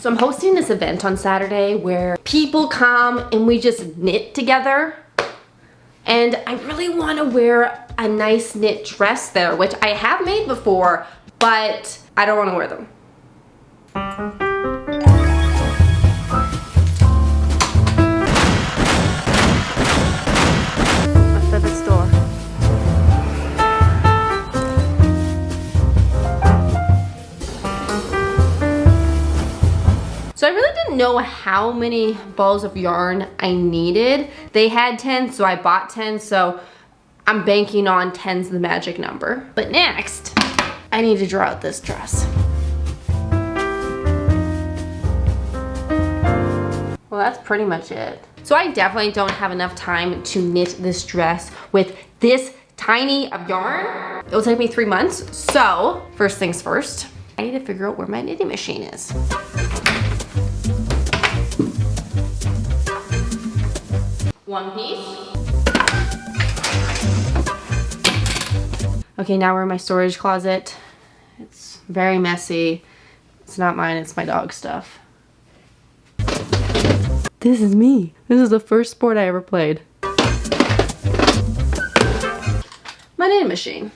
So I'm hosting this event on Saturday where people come and we just knit together. And I really want to wear a nice knit dress there, which I have made before, but I don't want to wear them. A Phipps store. So I really didn't know how many balls of yarn I needed. They had 10, so I bought 10, so I'm banking on 10's the magic number. But next, I need to draw out this dress. Well, that's pretty much it. So I definitely don't have enough time to knit this dress with this tiny of yarn. It'll take me 3 months. So first things first, I need to figure out where my knitting machine is. One piece. Okay, now we're in my storage closet. It's very messy. It's not mine, it's my dog's stuff. This is me. This is the first sport I ever played. My knitting machine.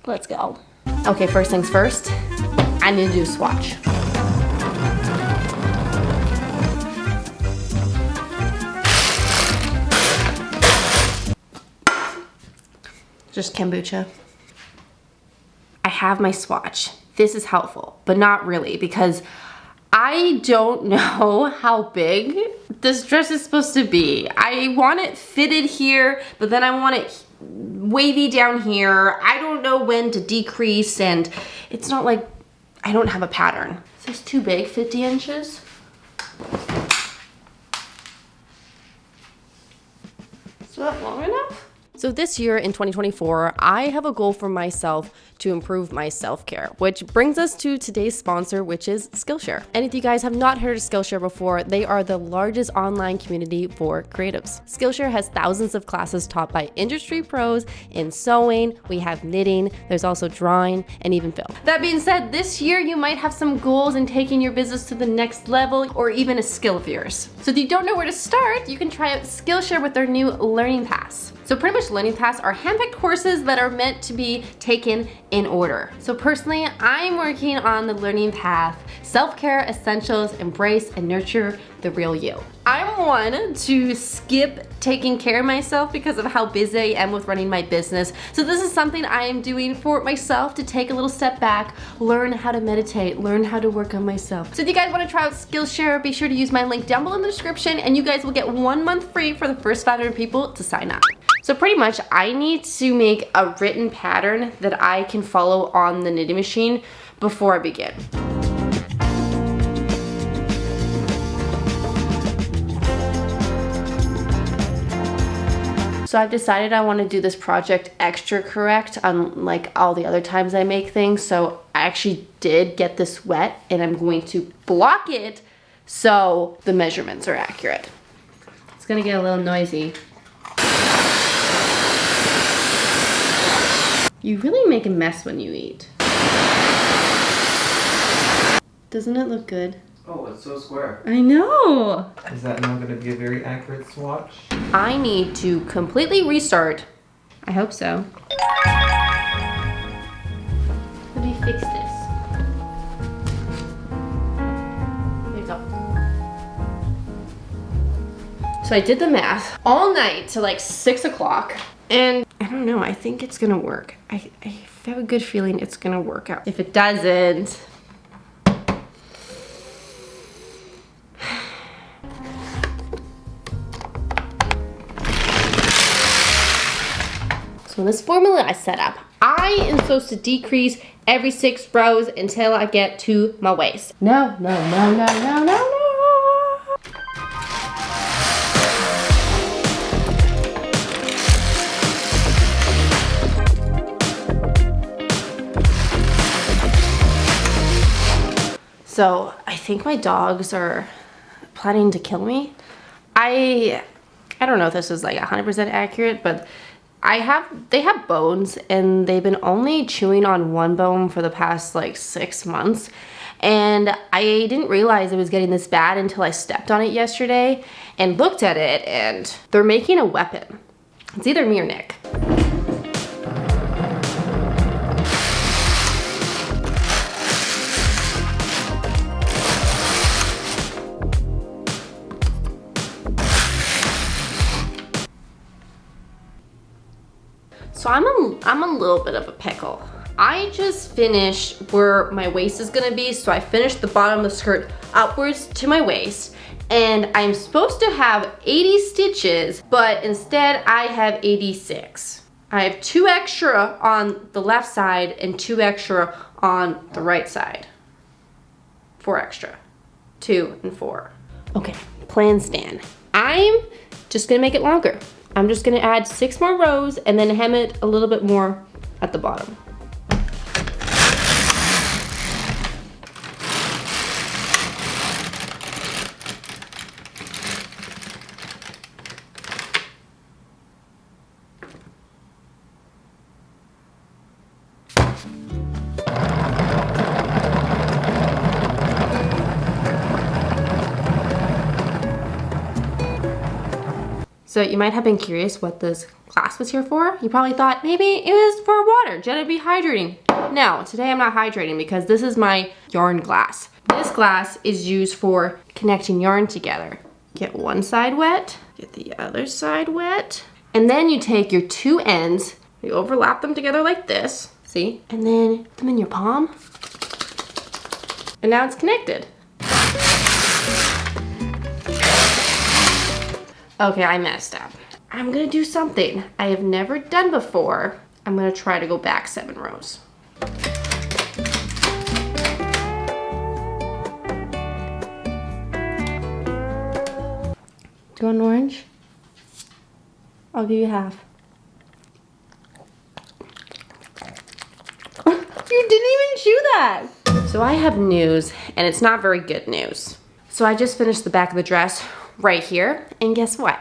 Let's go. Okay, first things first, I need to do a swatch. Just kombucha. I have my swatch. This is helpful, but not really, because I don't know how big this dress is supposed to be. I want it fitted here, but then I want it wavy down here. I don't know when to decrease, and it's not like I don't have a pattern. Is this too big, 50 inches? Is that long enough? So this year in 2024, I have a goal for myself to improve my self-care, which brings us to today's sponsor, which is Skillshare. And if you guys have not heard of Skillshare before, they are the largest online community for creatives. Skillshare has thousands of classes taught by industry pros in sewing, we have knitting, there's also drawing, and even film. That being said, this year you might have some goals in taking your business to the next level, or even a skill of yours. So if you don't know where to start, you can try out Skillshare with their new Learning Pass. So pretty much Learning Pass are handpicked courses that are meant to be taken in order. So personally, I'm working on the Learning Path, Self-Care Essentials, Embrace and Nurture the Real You. I'm one to skip taking care of myself because of how busy I am with running my business. So this is something I am doing for myself to take a little step back, learn how to meditate, learn how to work on myself. So if you guys want to try out Skillshare, be sure to use my link down below in the description, and you guys will get 1 month free for the first 500 people to sign up. So pretty much I need to make a written pattern that I can follow on the knitting machine before I begin. So I've decided I want to do this project extra correct unlike all the other times I make things. So I actually did get this wet, and I'm going to block it so the measurements are accurate. It's gonna get a little noisy. You really make a mess when you eat. Doesn't it look good? Oh, it's so square. I know! Is that now going to be a very accurate swatch? I need to completely restart. I hope so. How do you fix this? There you go. So I did the math all night till like 6 o'clock, and I don't know, I think it's gonna work. I have a good feeling it's gonna work out. If it doesn't, so in this formula I set up, I am supposed to decrease every 6 rows until I get to my waist. No. So I think my dogs are planning to kill me. I don't know if this is like 100% accurate, but they have bones and they've been only chewing on one bone for the past like 6 months. And I didn't realize it was getting this bad until I stepped on it yesterday and looked at it, and they're making a weapon. It's either me or Nick. So I'm a little bit of a pickle. I just finished where my waist is gonna be, so I finished the bottom of the skirt upwards to my waist, and I'm supposed to have 80 stitches, but instead I have 86. I have 2 extra on the left side and 2 extra on the right side. 4 extra. 2 and 4. Okay, plan stand. I'm just gonna make it longer. I'm just gonna add 6 more rows and then hem it a little bit more at the bottom. So you might have been curious what this glass was here for. You probably thought maybe it was for water, Jenna be hydrating. No, today I'm not hydrating because this is my yarn glass. This glass is used for connecting yarn together. Get one side wet, get the other side wet, and then you take your 2 ends, you overlap them together like this, see? And then put them in your palm, and now it's connected. Okay, I messed up. I'm gonna do something I have never done before. I'm gonna try to go back 7 rows. Do you want an orange? I'll give you half. You didn't even chew that! So I have news, and it's not very good news. So I just finished the back of the dress right here, and guess what?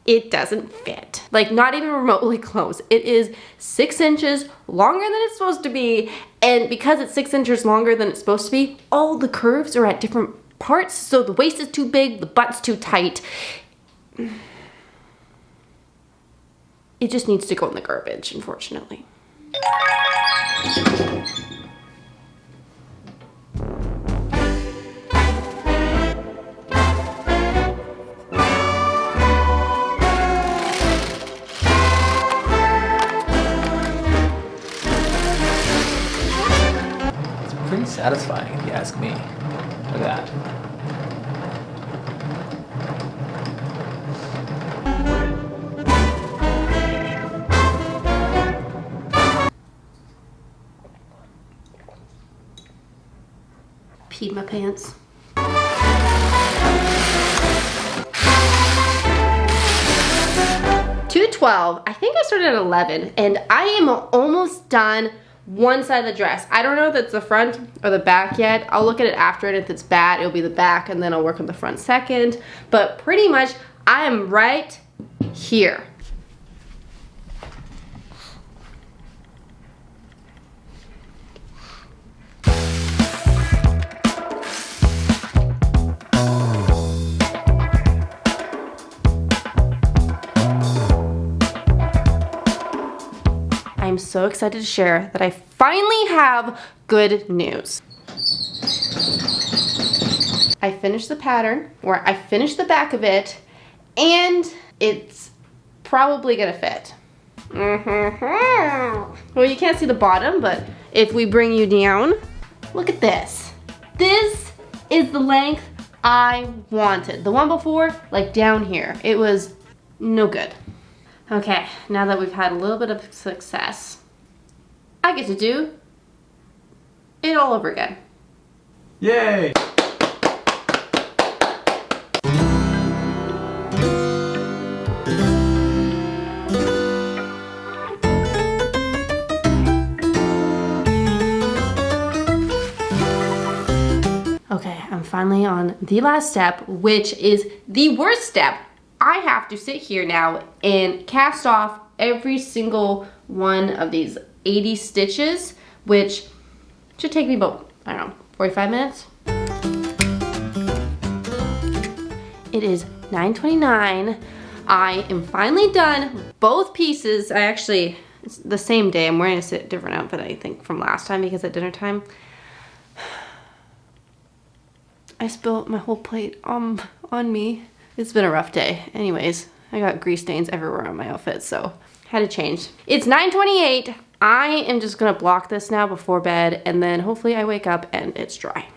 It doesn't fit. Like, not even remotely close. It is 6 inches longer than it's supposed to be, and because it's 6 inches longer than it's supposed to be, all the curves are at different parts, so the waist is too big, the butt's too tight. It just needs to go in the garbage, unfortunately. Pretty satisfying if you ask me. Look at that. Peed my pants. $2.12. I think I started at 11, and I am almost done one side of the dress. I don't know if it's the front or the back yet. I'll look at it after, and if it's bad, it'll be the back, and then I'll work on the front second. But pretty much, I am right here. I'm so excited to share that I finally have good news. I finished the pattern, or I finished the back of it, and it's probably gonna fit. Well, you can't see the bottom, but if we bring you down, look at this. This is the length I wanted. The one before, like down here, it was no good. Okay, now that we've had a little bit of success, I get to do it all over again. Yay! Okay, I'm finally on the last step, which is the worst step. I have to sit here now and cast off every single one of these 80 stitches, which should take me about, I don't know, 45 minutes. It is 9:29. I am finally done both pieces. It's the same day. I'm wearing a different outfit, I think, from last time because at dinner time, I spilled my whole plate on me. It's been a rough day. Anyways, I got grease stains everywhere on my outfit, so had to change. It's 9:28. I am just gonna block this now before bed, and then hopefully I wake up and it's dry.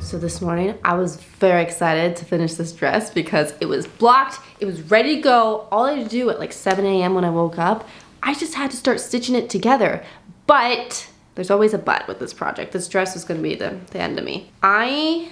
So this morning, I was very excited to finish this dress because it was blocked, it was ready to go. All I had to do at like 7 a.m. when I woke up, I just had to start stitching it together. But there's always a but with this project. This dress is gonna be the end of me. I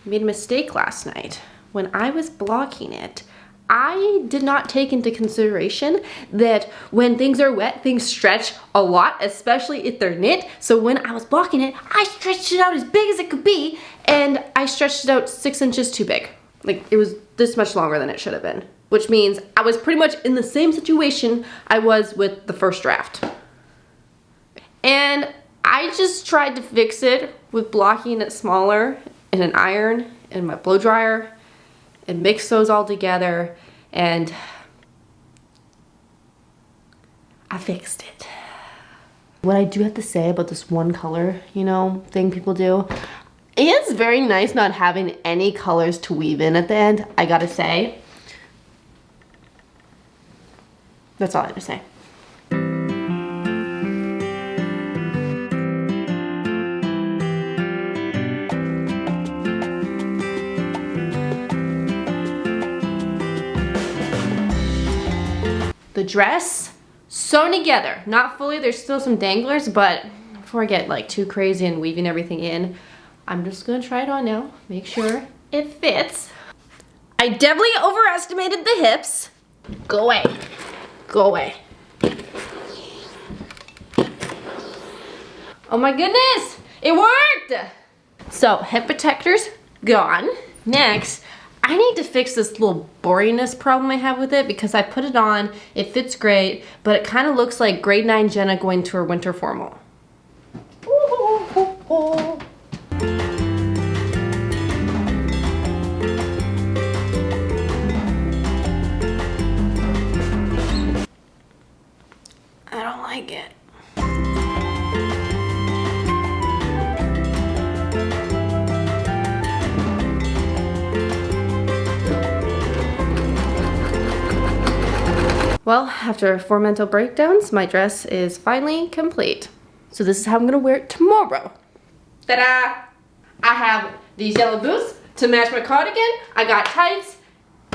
made a mistake last night. When I was blocking it, I did not take into consideration that when things are wet, things stretch a lot, especially if they're knit. So when I was blocking it, I stretched it out as big as it could be, and I stretched it out 6 inches too big. Like, it was this much longer than it should have been, which means I was pretty much in the same situation I was with the first draft. And I just tried to fix it with blocking it smaller in an iron and my blow dryer and mix those all together, and I fixed it. What I do have to say about this one color, thing people do, it's very nice not having any colors to weave in at the end, I gotta say. That's all I have to say. The dress sewn together, not fully, there's still some danglers, but before I get like too crazy and weaving everything in, I'm just gonna try it on now, make sure it fits. I definitely overestimated the hips. Go away, go away. Oh my goodness, it worked! So hip protector's gone. Next, I need to fix this little boringness problem I have with it because I put it on, it fits great, but it kind of looks like grade 9 Jenna going to her winter formal. I don't like it. Well, after 4 mental breakdowns, my dress is finally complete. So this is how I'm gonna wear it tomorrow. Ta-da! I have these yellow boots to match my cardigan, I got tights,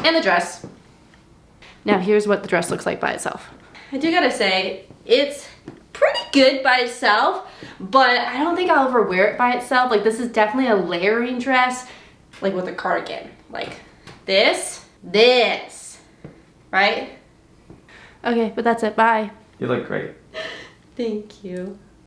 and the dress. Now here's what the dress looks like by itself. I do gotta say, it's pretty good by itself, but I don't think I'll ever wear it by itself. Like, this is definitely a layering dress, like with a cardigan. Like this, right? Okay, but that's it, bye. You look great. Thank you.